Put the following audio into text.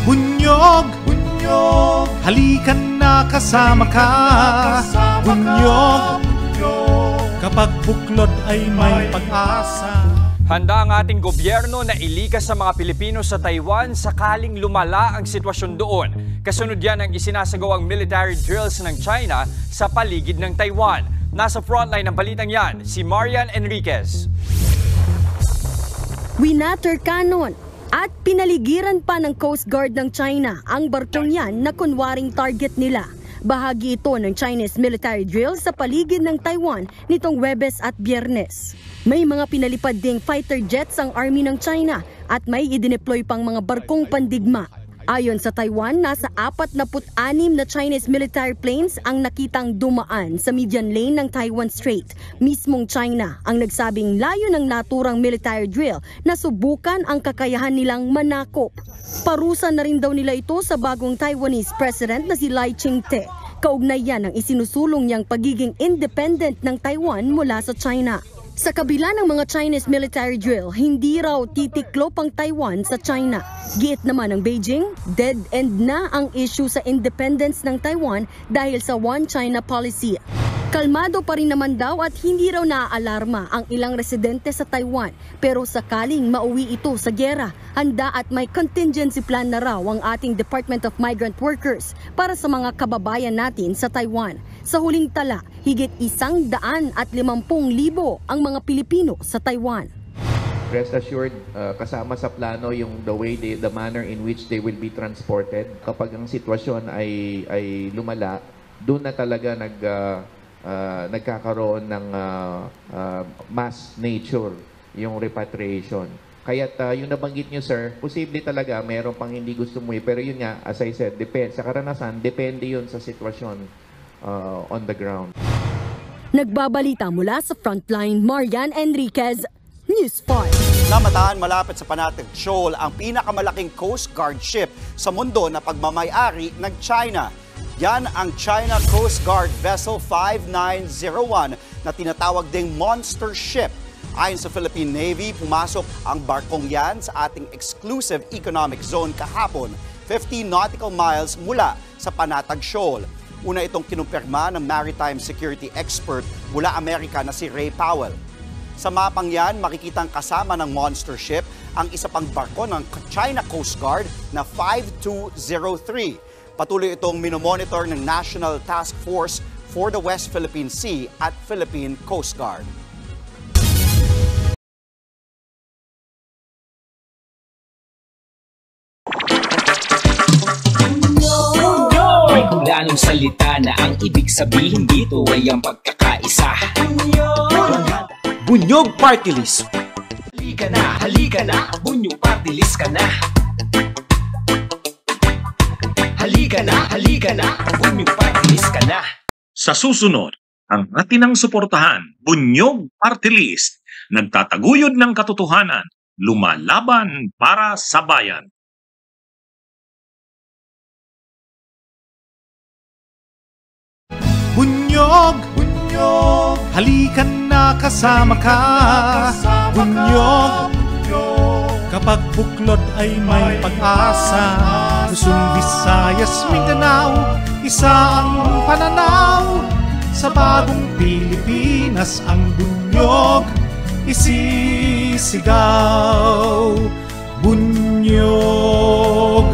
Bunyog, bunyog, halikan na kasama ka. Bunyog, kapag buklod ay may pag-asa. Handa ang ating gobyerno na ilikas sa mga Pilipino sa Taiwan sakaling lumala ang sitwasyon doon. Kasunod yan ang isinasagawang military drills ng China sa paligid ng Taiwan. Nasa frontline ng balitang yan, si Marian Enriquez. Winater cannon at pinaligiran pa ng Coast Guard ng China ang barkong yan na kunwaring target nila. Bahagi ito ng Chinese military drill sa paligid ng Taiwan nitong Huwebes at Biyernes. May mga pinalipad ding fighter jets ang army ng China at may idineploy pang mga barkong pandigma. Ayon sa Taiwan, nasa 46 na Chinese military planes ang nakitang dumaan sa median lane ng Taiwan Strait. Mismong China ang nagsabing layo ng naturang military drill na subukan ang kakayahan nilang manakop. Parusa na rin daw nila ito sa bagong Taiwanese president na si Lai Ching-te. Kaugnay yan ang isinusulong niyang pagiging independent ng Taiwan mula sa China. Sa kabila ng mga Chinese military drill, hindi raw titiklop ang Taiwan sa China. Giit naman ng Beijing, dead end na ang issue sa independence ng Taiwan dahil sa One China policy. Kalmado pa rin naman daw at hindi raw naaalarma ang ilang residente sa Taiwan. Pero sakaling mauwi ito sa giyera, handa at may contingency plan na raw ang ating Department of Migrant Workers para sa mga kababayan natin sa Taiwan. Sa huling tala, higit 150,000 ang mga Pilipino sa Taiwan. Rest assured, kasama sa plano yung the manner in which they will be transported. Kapag ang sitwasyon ay lumala, doon na talaga nagkakaroon ng mass nature yung repatriation. Kaya't yung nabanggit nyo, sir, posible talaga mayroon pang hindi gusto mo pero yun nga, as I said, sa karanasan, depende yun sa sitwasyon on the ground. Nagbabalita mula sa Frontline, Marian Enriquez, News 5. Namataan malapit sa Panatag Shoal ang pinakamalaking Coast Guard ship sa mundo na pagmamay-ari ng China. Yan ang China Coast Guard Vessel 5901 na tinatawag ding monster ship. Ayon sa Philippine Navy, pumasok ang barkong yan sa ating exclusive economic zone kahapon, 50 nautical miles mula sa Panatag Shoal. Una itong kinumpirma ng maritime security expert mula Amerika na si Ray Powell. Sa mapang yan, makikitang kasama ng monster ship ang isa pang barko ng China Coast Guard na 5203. Patuloy itong minomonitor ng National Task Force for the West Philippine Sea at Philippine Coast Guard. May kulanong salita na ang ibig sabihin dito ay ang pagkakaisa. Bunyog Party List. Halika na, Bunyog Party List ka na. Halika na, Bunyog Party List ka na. Sa susunod, ang atinang suportahan, Bunyog Party List, nagtataguyod ng katotohanan, lumalaban para sa bayan. Bunyog, bunyog, halikan na kasama ka. Bunyog, kapag buklod ay may pag-asa. Luzon, Visayas, Mindanao, isa ang pananaw. Sa bagong Pilipinas ang bunyog isisigaw. Bunyog,